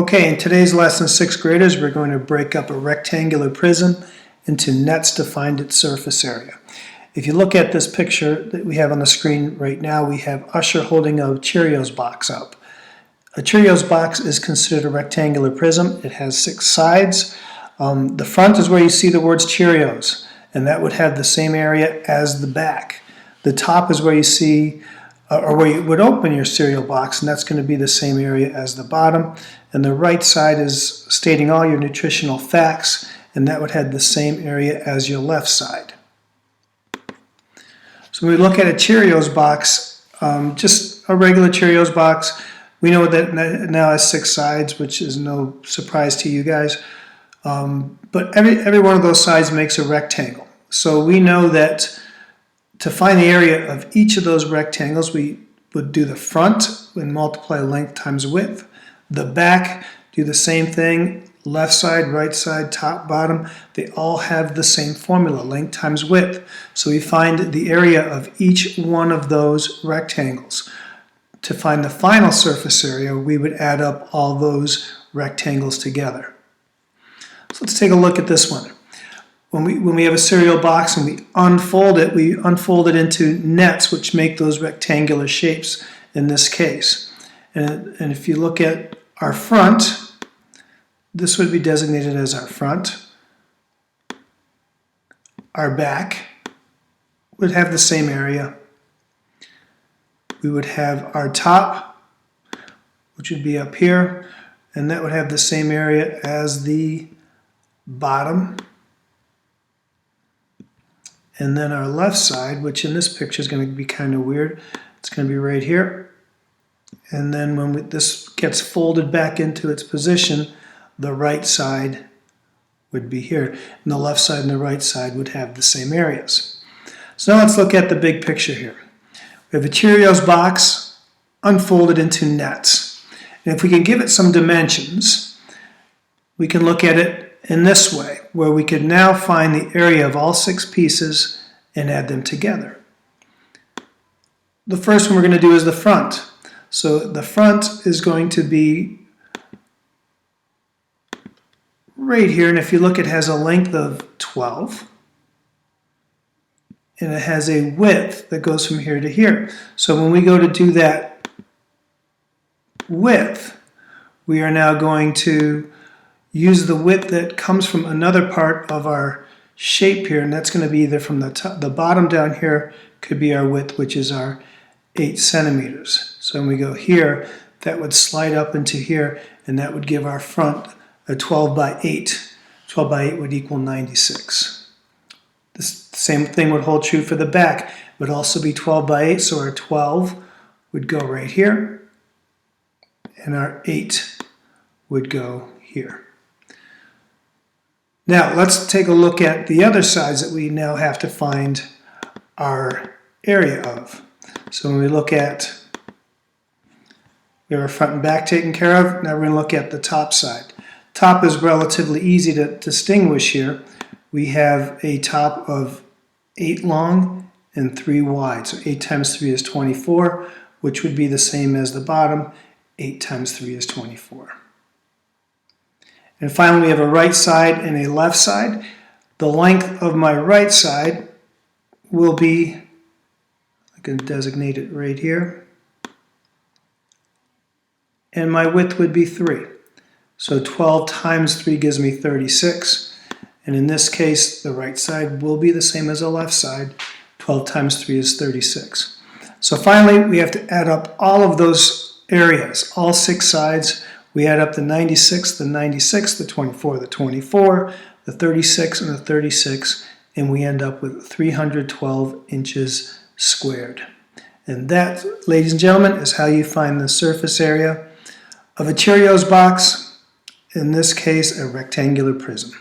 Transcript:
Okay, in today's lesson, 6th graders, we're going to break up a rectangular prism into nets to find its surface area. If you look at this picture that we have on the screen right now, we have Usher holding a Cheerios box up. A Cheerios box is considered a rectangular prism. It has 6 sides. The front is where you see the words Cheerios, and that would have the same area as the back. The top is where you see or where you would open your cereal box, and that's going to be the same area as the bottom. And the right side is stating all your nutritional facts, and that would have the same area as your left side. So when we look at a Cheerios box, just a regular Cheerios box, we know that it now has 6 sides, which is no surprise to you guys. But every one of those sides makes a rectangle. So we know that to find the area of each of those rectangles, we would do the front and multiply length times width. The back, do the same thing, left side, right side, top, bottom. They all have the same formula, length times width. So we find the area of each one of those rectangles. To find the final surface area, we would add up all those rectangles together. So let's take a look at this one. When we have a cereal box and we unfold it into nets, which make those rectangular shapes in this case. And if you look at our front, this would be designated as our front. Our back would have the same area. We would have our top, which would be up here, and that would have the same area as the bottom. And then our left side, which in this picture is going to be kind of weird, it's going to be right here. And then when this gets folded back into its position, the right side would be here. And the left side and the right side would have the same areas. So now let's look at the big picture here. We have a Cheerios box unfolded into nets. And if we can give it some dimensions, we can look at it in this way, where we could now find the area of all 6 pieces and add them together. The first one we're going to do is the front. So the front is going to be right here, and if you look, it has a length of 12, and it has a width that goes from here to here. So when we go to do that width, we are now going to use the width that comes from another part of our shape here, and that's going to be either from the bottom down here could be our width, which is our 8 centimeters. So when we go here, that would slide up into here, and that would give our front a 12 by 8. 12 by 8 would equal 96. The same thing would hold true for the back. It would also be 12 by 8, so our 12 would go right here, and our 8 would go here. Now, let's take a look at the other sides that we now have to find our area of. So when we look at, we have our front and back taken care of. Now we're going to look at the top side. Top is relatively easy to distinguish here. We have a top of 8 long and 3 wide. So 8 times 3 is 24, which would be the same as the bottom. 8 times 3 is 24. And finally, we have a right side and a left side. The length of my right side will be, I can designate it right here, and my width would be 3. So 12 times 3 gives me 36. And in this case, the right side will be the same as the left side. 12 times 3 is 36. So finally, we have to add up all of those areas, all 6 sides. We add up the 96, the 96, the 24, the 24, the 36, and the 36, and we end up with 312 inches squared. And that, ladies and gentlemen, is how you find the surface area of a Cheerios box, in this case, a rectangular prism.